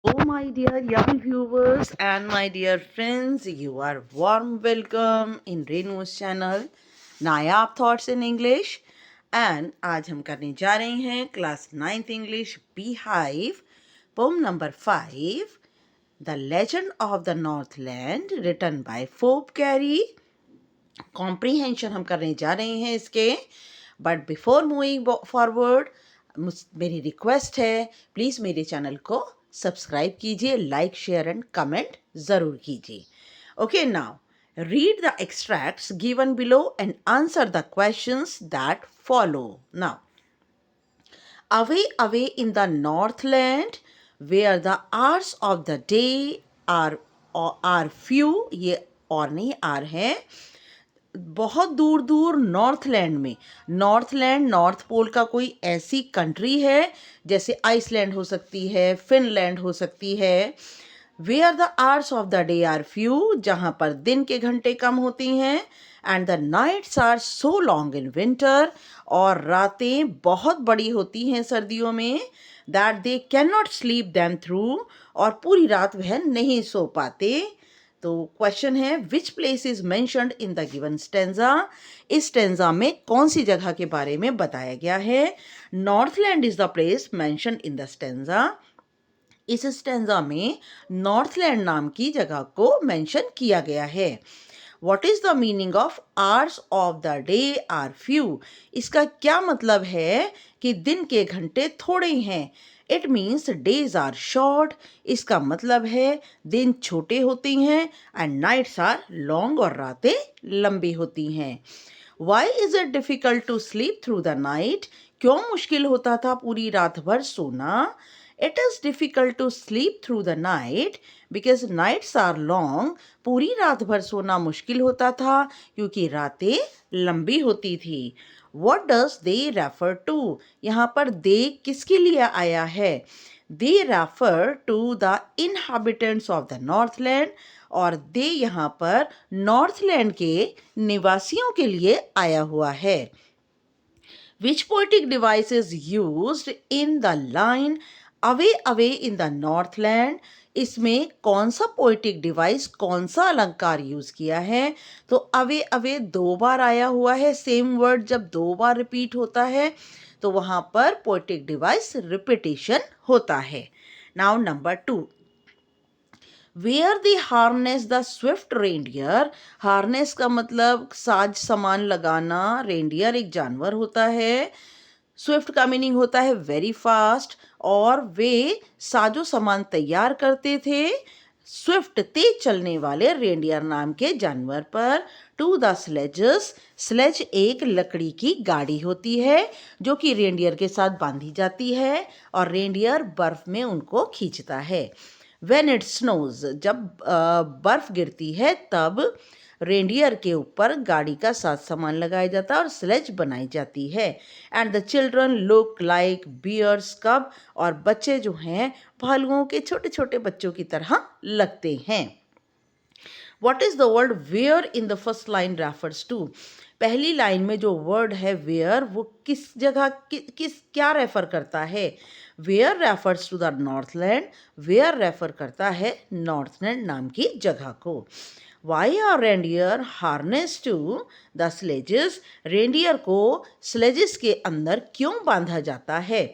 Oh, my dear young viewers and my dear friends, you are warm welcome in Renu's channel नायाब thoughts in English. And आज हम करने जा रहे हैं class 9th English beehive poem number 5 the legend of the north land written by Phoebe Cary. Comprehension हम करने जा रहे हैं इसके, बट बिफोर मूविंग फॉरवर्ड मेरी रिक्वेस्ट है, प्लीज़ मेरे चैनल को सब्सक्राइब कीजिए, लाइक शेयर एंड कमेंट ज़रूर कीजिए। Okay, now read the extracts given below and answer the questions that follow. Now, away away in the northland where the hours of the day are few, ये और नहीं are है, बहुत दूर दूर Northland में। नॉर्थलैंड नॉर्थ पोल का कोई ऐसी कंट्री है, जैसे आइसलैंड हो सकती है, फिनलैंड हो सकती है। Where the hours of the day are few, जहाँ पर दिन के घंटे कम होती हैं। And the nights are so long in winter, और रातें बहुत बड़ी होती हैं सर्दियों में। That they can not sleep them through, और पूरी रात वह नहीं सो पाते। तो क्वेश्चन है, which place is mentioned in the given stanza. इस स्टेंजा में कौन सी जगह के बारे में बताया गया है। Northland is the place mentioned in the stanza. इस स्टेंजा में नॉर्थलैंड नाम की जगह को मेंशन किया गया है। What is the meaning of hours of the day are few? इसका क्या मतलब है कि दिन के घंटे थोड़े हैं। It means days are short. इसका मतलब है दिन छोटे होते हैं, and nights are long, और रातें लंबी होती हैं। Why is it difficult to sleep through the night? क्यों मुश्किल होता था पूरी रात भर सोना। It is difficult to sleep through the night because nights are long. पूरी रात भर सोना मुश्किल होता था क्योंकि रातें लंबी होती थी। What does they refer to? यहाँ पर they किसके लिए आया है। They refer to the inhabitants of the Northland, और they यहाँ पर नॉर्थलैंड के निवासियों के लिए आया हुआ है। Which poetic device is used in the line away away in the northland? इसमें कौन सा पोइटिक डिवाइस, कौन सा अलंकार यूज किया है। तो अवे अवे दो बार आया हुआ है। सेम वर्ड जब दो बार रिपीट होता है तो वहां पर पोइटिक डिवाइस रिपीटेशन होता है। Now number 2, where they harness the swift reindeer. Harness का मतलब साज सामान लगाना। रेंडियर एक जानवर होता है। स्विफ्ट का मीनिंग होता है वेरी फास्ट, और वे साजो सामान तैयार करते थे स्विफ्ट तेज चलने वाले रेंडियर नाम के जानवर पर। टू द स्लेजेस, स्लेज एक लकड़ी की गाड़ी होती है जो कि रेंडियर के साथ बांधी जाती है, और रेंडियर बर्फ में उनको खींचता है। When it snows, जब बर्फ गिरती है तब रेंडियर के ऊपर गाड़ी का साथ सामान लगाया जाता है और स्लेज बनाई जाती है। And the children look like bears cub, और बच्चे जो हैं भालुओं के छोटे छोटे बच्चों की तरह लगते हैं। What is the word where in the first line refers to? पहली लाइन में जो वर्ड है वेयर, वो किस जगह किस क्या रेफर करता है। Where refers to the northland, where refer करता है नॉर्थलैंड नाम की जगह को। Why are reindeer harness to the sledges, reindeer को स्लेजेस के अंदर क्यों बांधा जाता है।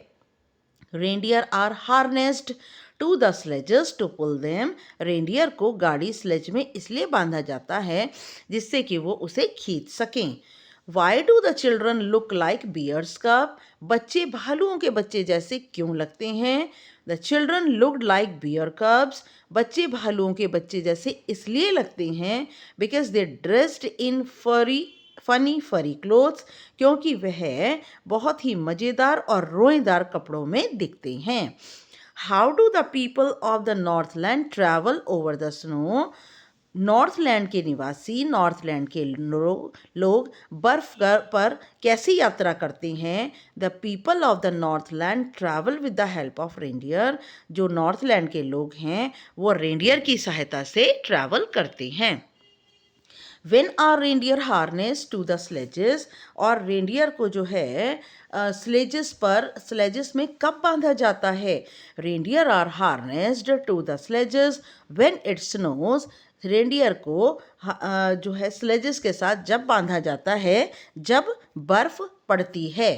Reindeer are harnessed to the sledges to pull them, reindeer को गाड़ी स्लेज में इसलिए बांधा जाता है जिससे कि वो उसे खींच सकें। Why do the children look like bears cub, बच्चे भालुओं के बच्चे जैसे क्यों लगते हैं। The children looked like bear cubs, बच्चे भालुओं के बच्चे जैसे इसलिए लगते हैं because they dressed in funny furry clothes, क्योंकि वह बहुत ही मज़ेदार और रोएदार कपड़ों में दिखते हैं। How do the people of the Northland travel over the snow, Northland के निवासी, नॉर्थलैंड के लोग बर्फ पर कैसी यात्रा करते हैं। The people of the Northland travel with the help of reindeer, जो नॉर्थलैंड के लोग हैं वो रेंडियर की सहायता से ट्रैवल करते हैं। When are reindeer harnessed to the sledges, और रेंडियर को जो है स्लेजेस में कब बांधा जाता है? Reindeer are harnessed to the sledges when it snows. Reindeer को जो है स्लेजेस के साथ जब बांधा जाता है जब बर्फ पड़ती है।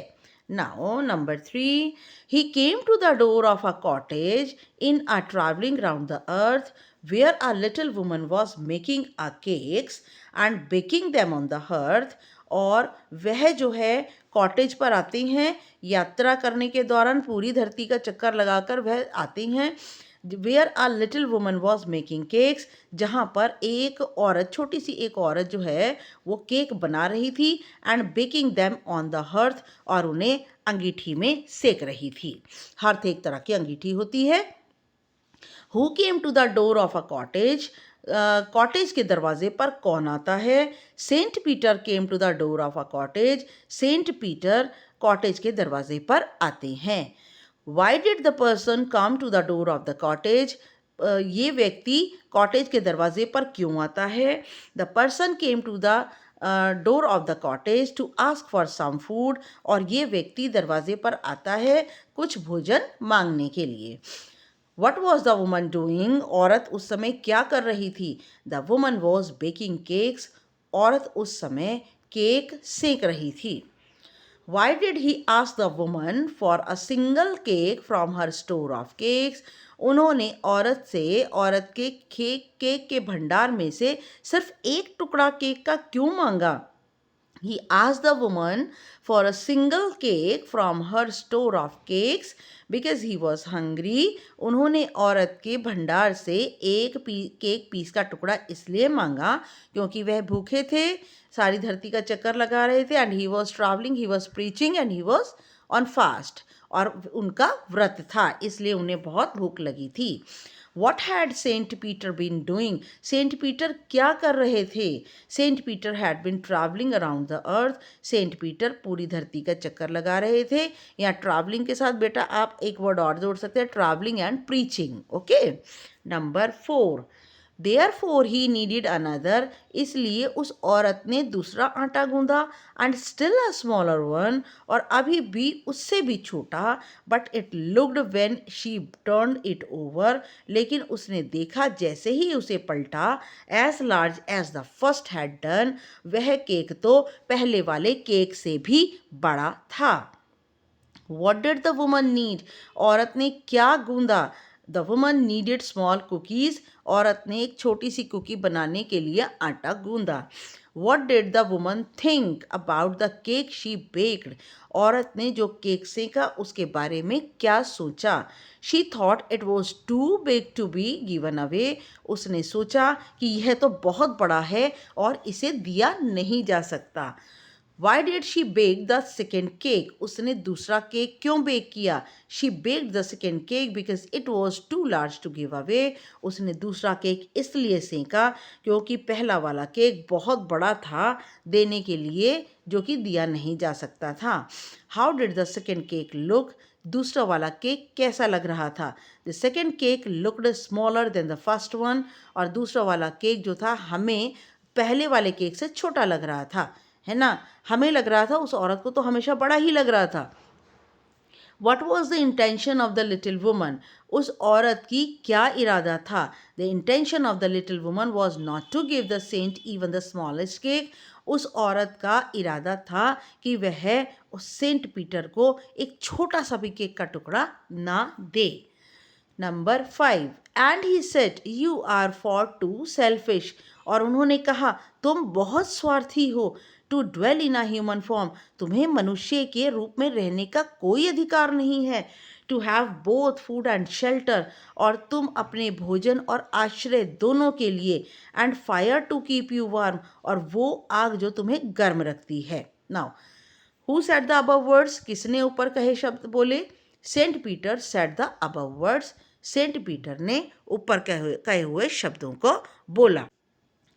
Now, number 3, he came to the door of a cottage in a traveling round the earth where a little woman was making a cakes and baking them on the hearth। और वह जो है कॉटेज पर आती हैं, यात्रा करने के दौरान पूरी धरती का चक्कर लगाकर वह आती हैं। Where a little woman was making cakes, जहाँ पर एक औरत, छोटी सी एक औरत जो है वो केक बना रही थी, and baking them on the hearth, और उन्हें अंगीठी में सेक रही थी। हर्थ एक तरह की अंगीठी होती है। Who came to the door of a cottage, cottage के दरवाजे पर कौन आता है? Saint Peter came to the door of a cottage, Saint Peter cottage के दरवाजे पर आते हैं। Why did the person come to the door of the cottage, ये व्यक्ति कॉटेज के दरवाजे पर क्यों आता है? The person came to the door of the cottage to ask for some food, और ये व्यक्ति दरवाजे पर आता है कुछ भोजन मांगने के लिए। What was the woman doing, औरत उस समय क्या कर रही थी? The woman was baking cakes, औरत उस समय केक सेक रही थी। Why did he ask the woman for a single cake from her store of cakes? उन्होंने औरत के केक के भंडार में से सिर्फ एक टुकड़ा केक का क्यों मांगा? He asked the woman for a single cake from her store of cakes because he was hungry। उन्होंने औरत के भंडार से एक केक पीस का टुकड़ा इसलिए मांगा क्योंकि वह भूखे थे, सारी धरती का चक्कर लगा रहे थे, and he was travelling, he was preaching, and he was on fast, और उनका व्रत था, इसलिए उन्हें बहुत भूख लगी थी। What had Saint Peter been doing? Saint Peter क्या कर रहे थे? Saint Peter had been traveling around the earth। Saint Peter पूरी धरती का चक्कर लगा रहे थे। यहाँ ट्रैवलिंग के साथ बेटा आप एक वर्ड और जोड़ सकते हैं, travelling and preaching. Okay, number 4, Therefore he needed another, इसलिए उस औरत ने दूसरा आटा गूंदा, and still a smaller one, और अभी भी उससे भी छोटा, but it looked when she turned it over, लेकिन उसने देखा जैसे ही उसे पलटा, as large as the first had done, वह केक तो पहले वाले केक से भी बड़ा था। What did the woman need? औरत ने क्या गूंदा? The woman needed small cookies। औरत ने एक छोटी सी कुकी बनाने के लिए आटा गूंदा। What did the woman think about the cake she baked? औरत ने जो केक सेका उसके बारे में क्या सोचा? She thought it was too big to be given away। उसने सोचा कि यह तो बहुत बड़ा है और इसे दिया नहीं जा सकता। Why did she bake the second cake? उसने दूसरा केक क्यों बेक किया? She baked the second cake because it was too large to give away। उसने दूसरा केक इसलिए सेका क्योंकि पहला वाला केक बहुत बड़ा था देने के लिए, जो कि दिया नहीं जा सकता था। How did the second cake look? दूसरा वाला केक कैसा लग रहा था? The second cake looked smaller than the first one। और दूसरा वाला केक जो था हमें पहले वाले केक से छोटा लग रहा था, है ना? हमें लग रहा था, उस औरत को तो हमेशा बड़ा ही लग रहा था। What was the intention of the little woman? उस औरत की क्या इरादा था? The intention of the little woman was not to give the saint even the smallest cake। उस औरत का इरादा था कि वह उस सेंट पीटर को एक छोटा सा भी केक का टुकड़ा ना दे। Number 5, and he said you are far too selfish. और उन्होंने कहा तुम बहुत स्वार्थी हो। To dwell in a human form, तुम्हें मनुष्य के रूप में रहने का कोई अधिकार नहीं है। To have both food and shelter, और तुम अपने भोजन और आश्रय दोनों के लिए, and fire to keep you warm, और वो आग जो तुम्हें गर्म रखती है। Now who said the above words, किसने ऊपर कहे शब्द बोले? Saint Peter said the above words. Saint Peter ने ऊपर कहे हुए शब्दों को बोला।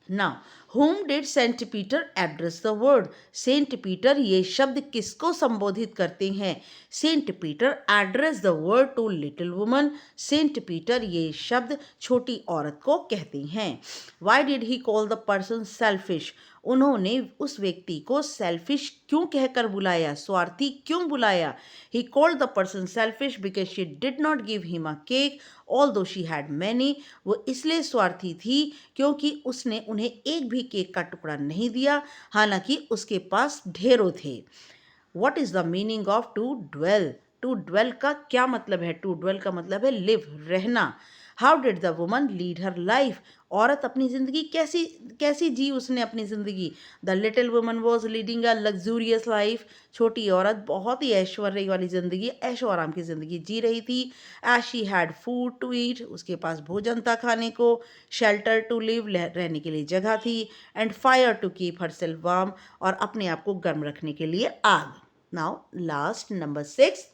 Now Whom did Saint Peter address the word? Saint Peter ये शब्द किसको संबोधित करते हैं? Saint Peter address the word to little woman. Saint Peter ये शब्द छोटी औरत को कहते हैं। Why did he call the person selfish? उन्होंने उस व्यक्ति को सेल्फिश क्यों कहकर बुलाया, स्वार्थी क्यों बुलाया? He called the person selfish because she did not give him a cake although she had many. वो इसलिए स्वार्थी थी क्योंकि उसने उन्हें एक भी केक का टुकड़ा नहीं दिया, हालांकि उसके पास ढेरों थे। What is the meaning of to dwell? To dwell का क्या मतलब है? टू ड्वेल का मतलब है लिव, रहना। How did the woman lead her life? औरत अपनी ज़िंदगी कैसी जी उसने अपनी ज़िंदगी? The little woman was leading a luxurious life. छोटी औरत बहुत ही ऐश्वर्य वाली ज़िंदगी, ऐशो आराम की ज़िंदगी जी रही थी। As she had food to eat, उसके पास भोजन था खाने को। शेल्टर टू लिव, रहने के लिए जगह थी। And fire to keep herself warm, और अपने आप को गर्म रखने के लिए आग। Now last number 6।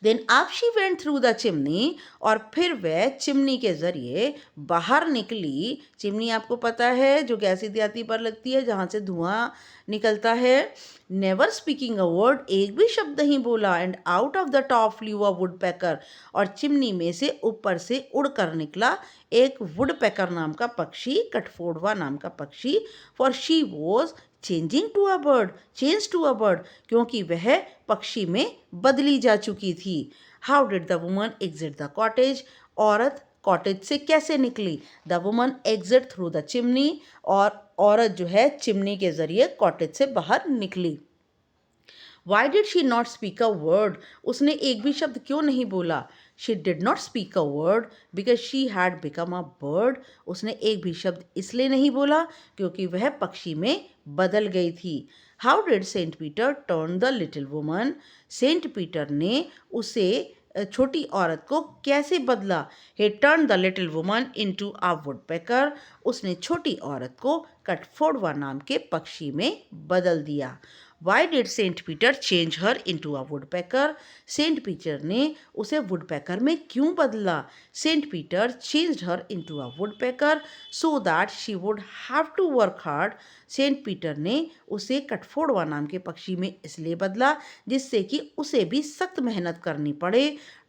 Then up she went through the chimney, और फिर वह चिमनी के ज़रिए बाहर निकली। चिमनी आपको पता है जो गैस इत्यादि पर लगती है, जहाँ से धुआं निकलता है। नेवर स्पीकिंग अ वर्ड, एक भी शब्द नहीं बोला। And out of the top flew a woodpecker, और चिमनी में से ऊपर से उड़ कर निकला एक वुड पैकर नाम का पक्षी, कठफोड़वा नाम का पक्षी। For she was changing to a bird, change to a bird, क्योंकि वह पक्षी में बदली जा चुकी थी। How did the woman exit the cottage? औरत कॉटेज से कैसे निकली? The woman exit through the chimney, और औरत जो है चिमनी के जरिए कॉटेज से बाहर निकली। Why did she not speak a word? उसने एक भी शब्द क्यों नहीं बोला? She did not speak a word because she had become a bird. उसने एक भी शब्द इसलिए नहीं बोला क्योंकि वह पक्षी में बदल गई थी। How did Saint Peter turn the little woman? Saint Peter ने उसे छोटी औरत को कैसे बदला? he turned the little woman into a woodpecker, उसने छोटी औरत को कठफोड़वा नाम के पक्षी में बदल दिया। Why did Saint Peter change her into a woodpecker? Saint Peter ने उसे वुडपेकर में क्यों बदला? Saint Peter changed her into a woodpecker so that she would have to work hard. Saint Peter ने उसे कठफोड़वा नाम के पक्षी में इसलिए बदला जिससे कि उसे भी सख्त मेहनत करनी पड़े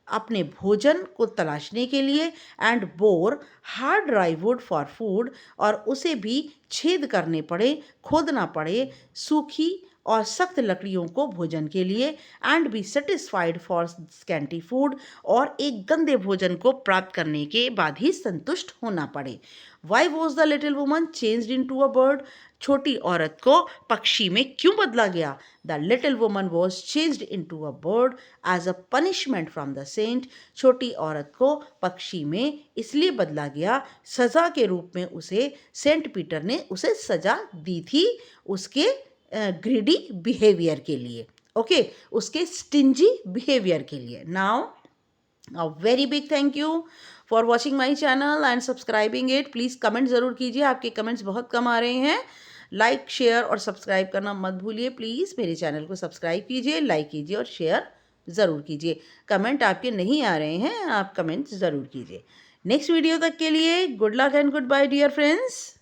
अपने भोजन को तलाशने के लिए। And bore hard dry would for food, और उसे भी छेद करने पड़े, खोदना पड़े सूखी और सख्त लकड़ियों को भोजन के लिए। And be satisfied for scanty food, और एक गंदे भोजन को प्राप्त करने के बाद ही संतुष्ट होना पड़े। Why was the little woman changed into a bird? छोटी औरत को पक्षी में क्यों बदला गया? The little woman was changed into a bird as a punishment from the saint. छोटी औरत को पक्षी में इसलिए बदला गया, सज़ा के रूप में उसे सेंट पीटर ने उसे सज़ा दी थी उसके ग्रीडी बिहेवियर के लिए, ओके, उसके स्टिंजी बिहेवियर के लिए। Now a very big thank you for watching my channel and subscribing it. Please comment ज़रूर कीजिए, आपके कमेंट्स बहुत कम आ रहे हैं। लाइक शेयर और सब्सक्राइब करना मत भूलिए। प्लीज़ मेरे चैनल को सब्सक्राइब कीजिए, लाइक कीजिए और शेयर ज़रूर कीजिए। कमेंट आपके नहीं आ रहे हैं, आप कमेंट ज़रूर कीजिए। नेक्स्ट वीडियो तक के लिए good luck and goodbye dear friends.